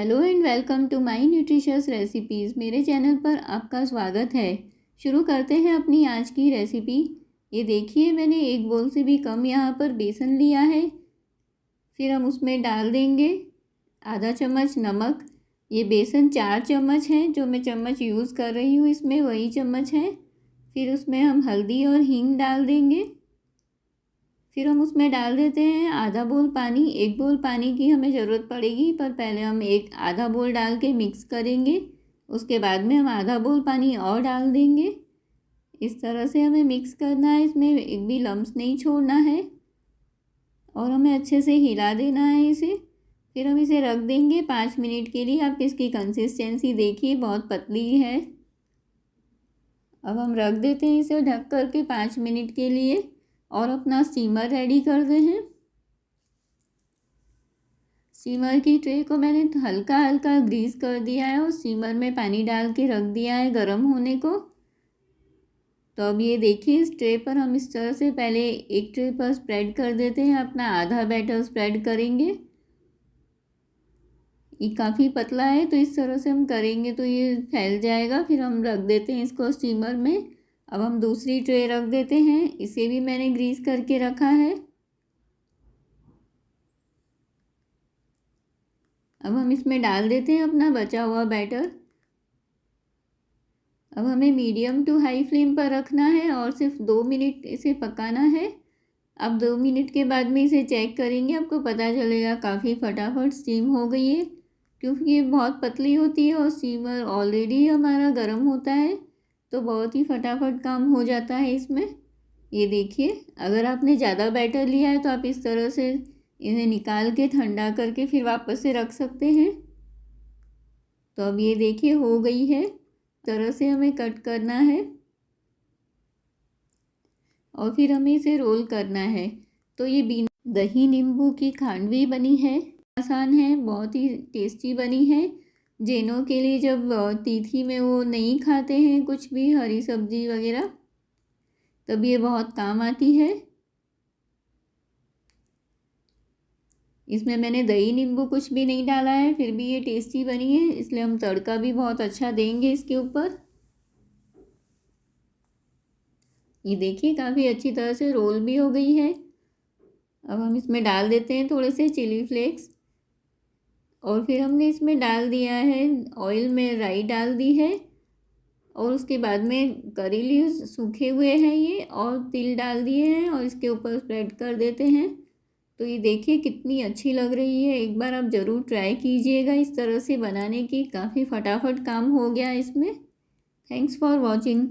Hello and welcome to my nutritious recipes. मेरे channel पर आपका स्वागत है। शुरू करते हैं अपनी आज की रेसिपी। ये देखिए, मैंने एक बोल से भी कम यहाँ पर बेसन लिया है। फिर हम उसमें डाल देंगे आधा चम्मच नमक। ये बेसन 4 चम्मच है, जो मैं चम्मच यूज़ कर रही हूँ इसमें वही चम्मच है। फिर उसमें हम हल्दी और हींग डाल देंगे। फिर हम उसमें डाल देते हैं आधा बोल पानी। 1 बोल पानी की हमें ज़रूरत पड़ेगी, पर पहले हम आधा बोल डाल के मिक्स करेंगे। उसके बाद में हम आधा बोल पानी और डाल देंगे। इस तरह से हमें मिक्स करना है, इसमें एक भी लम्स नहीं छोड़ना है और हमें अच्छे से हिला देना है इसे। फिर हम इसे रख देंगे 5 मिनट के लिए। आप इसकी कंसिस्टेंसी देखिए, बहुत पतली है। अब हम रख देते हैं इसे ढक कर के 5 मिनट के लिए और अपना स्टीमर रेडी कर दे हैं। स्टीमर की ट्रे को मैंने हल्का हल्का ग्रीस कर दिया है और स्टीमर में पानी डाल के रख दिया है गरम होने को। तो अब ये देखिए, इस ट्रे पर हम इस तरह से पहले एक ट्रे पर स्प्रेड कर देते हैं, अपना आधा बैटर स्प्रेड करेंगे। ये काफ़ी पतला है, तो इस तरह से हम करेंगे तो ये फैल जाएगा। फिर हम रख देते हैं इसको स्टीमर में। अब हम दूसरी ट्रे रख देते हैं, इसे भी मैंने ग्रीस करके रखा है। अब हम इसमें डाल देते हैं अपना बचा हुआ बैटर। अब हमें मीडियम टू हाई फ्लेम पर रखना है और सिर्फ 2 मिनट इसे पकाना है। अब 2 मिनट के बाद में इसे चेक करेंगे, आपको पता चलेगा काफ़ी फटाफट स्टीम हो गई है, क्योंकि ये बहुत पतली होती है और स्टीमर ऑलरेडी हमारा गर्म होता है, तो बहुत ही फटाफट काम हो जाता है इसमें। ये देखिए, अगर आपने ज़्यादा बैटर लिया है तो आप इस तरह से इन्हें निकाल के ठंडा करके फिर वापस से रख सकते हैं। तो अब ये देखिए हो गई है। तरह से हमें कट करना है और फिर हमें इसे रोल करना है। तो ये बिना दही नींबू की खांडवी बनी है, आसान है, बहुत ही टेस्टी बनी है। जिनों के लिए जब तिथि में वो नहीं खाते हैं कुछ भी हरी सब्जी वगैरह, तब ये बहुत काम आती है। इसमें मैंने दही नींबू कुछ भी नहीं डाला है, फिर भी ये टेस्टी बनी है, इसलिए हम तड़का भी बहुत अच्छा देंगे इसके ऊपर। ये देखिए, काफ़ी अच्छी तरह से रोल भी हो गई है। अब हम इसमें डाल देते हैं थोड़े से चिली फ्लेक्स और फिर हमने इसमें डाल दिया है ऑयल में राई डाल दी है और उसके बाद में करी लीव्स सूखे हुए हैं ये और तिल डाल दिए हैं और इसके ऊपर स्प्रेड कर देते हैं। तो ये देखिए कितनी अच्छी लग रही है। एक बार आप ज़रूर ट्राई कीजिएगा इस तरह से बनाने की, काफ़ी फटाफट काम हो गया इसमें। Thanks for watching.